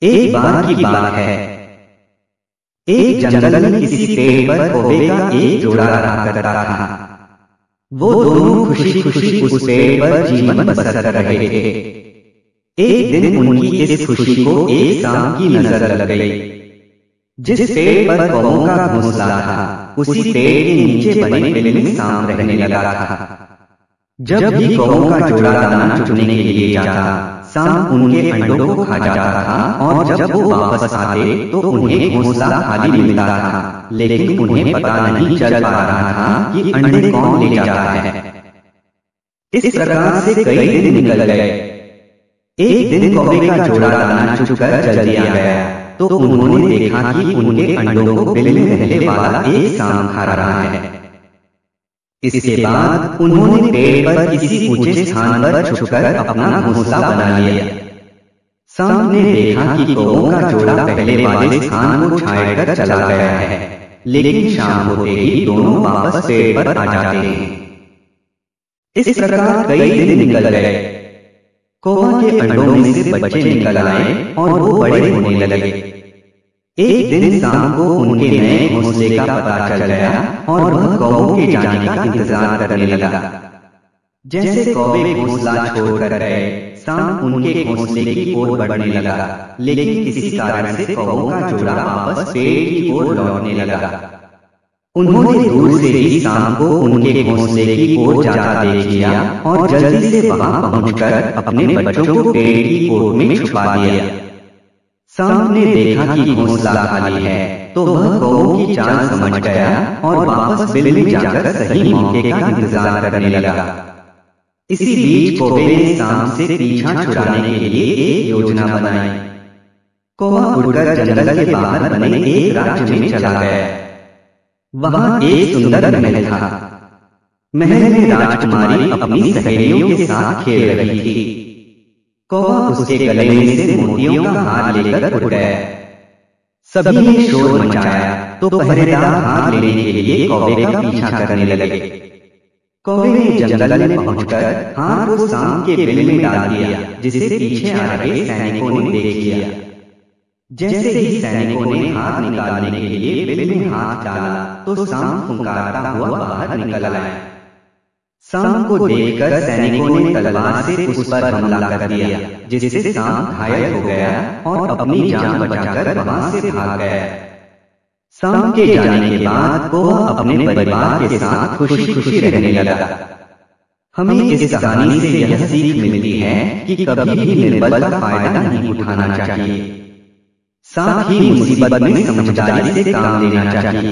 एक बार की बात है, एक जंगल में किसी पेड़ पर कौवे का एक जोड़ा रहा करता था। वो दोनों खुशी खुशी उस पेड़ पर जीवन बसर कर रहे थे। एक दिन उनकी इस खुशी को एक सांप की नजर लग गई। जिस पेड़ पर कौवों का घोंसला था, उसी पेड़ के नीचे बने पेड़ में सांप रहने लगा था। जब भी कौवों का जोड़ा दाना चुगने के लिए जाता, सांप उनके अंडों को खा जाता था और जब वो वापस आते तो उन्हें घोंसला खाली मिलता था, लेकिन उन्हें पता नहीं चल पा रहा था कि अंडे कौन ले जाता है। इस प्रकार से कई दिन निकल गए। एक दिन कौवे का जोड़ा दाना चुगकर चल दिया गया तो उन्होंने देखा कि उनके अंडों को बिल में रहने वाला एक सांप खा रहा है। इसके बाद उन्होंने पेड़ पर किसी ऊंचे स्थान पर छुपकर अपना घोंसला बना लिया। सांप ने देखा कि कौवों का जोड़ा पहले वाले स्थान को छाड़कर चला गया है, लेकिन शाम होते ही दोनों वापस पेड़ पर आ जाते हैं। इस प्रकार कई दिन निकल गए। कौवा के अंडों में से बच्चे निकल आए और वो बड़े होने लगे। एक दिन सांप को उनके नए घोंसले का पता चल गया और वह कौवों के जाने का इंतजार करने लगा। जैसे कौवे घोंसला छोड़कर गए, सांप उनके घोंसले की ओर बढ़ने लगा, लेकिन किसी कारण से कौवों का जोड़ा वापस पेड़ की ओर लौटने लगा। उन्होंने दूर से ही सांप को उनके घोंसले की ओर जाता देख लिया और जल्दी से वहां पहुंचकर अपने बच्चों को पेड़ की ओर में छुपा दिया। सांप ने देखा कि घोंसला खाली है तो वह कौवों की चाल समझ गया और वापस बिल में जाकर सही मौके का इंतजार करने लगा। इसी बीच कौवे ने सांप से पीछा छुड़ाने के लिए एक योजना बनाई। कौवा उड़कर जंगल के बाहर बने एक राज्य में चला गया। वहां एक सुंदर महल था। महल में राजकुमारी अपनी सहेलियों के साथ खेल रही थी। कौवा उसके गले में से मोतियों का हार लेकर उड़ गया। सभी ने शोर मचाया तो पहरेदार हार लेने के लिए कौवे का पीछा करने लगे। कौवे ने जंगल में पहुंचकर हार को सांप के बिल में डाल दिया, जिसे पीछे आ रहे सैनिकों ने देख लिया। जैसे ही सैनिकों ने हाथ निकालने के लिए बिल में हाथ डाला तो सांप फुंकारता हुआ बाहर निकल आया। सांप को देखकर सैनिकों ने तलवार से उस पर हमला कर दिया, जिससे सांप घायल हो गया और अपनी जान बचाकर वहां से भाग गया। सांप के जाने के बाद कौवा अपने परिवार के साथ खुशी खुशी रहने लगा। हमें इस कहानी से यह सीख मिलती है कि कभी भी निर्बल का फायदा नहीं उठाना चाहिए, साथ ही मुसीबत में समझदारी से काम लेना चाहिए।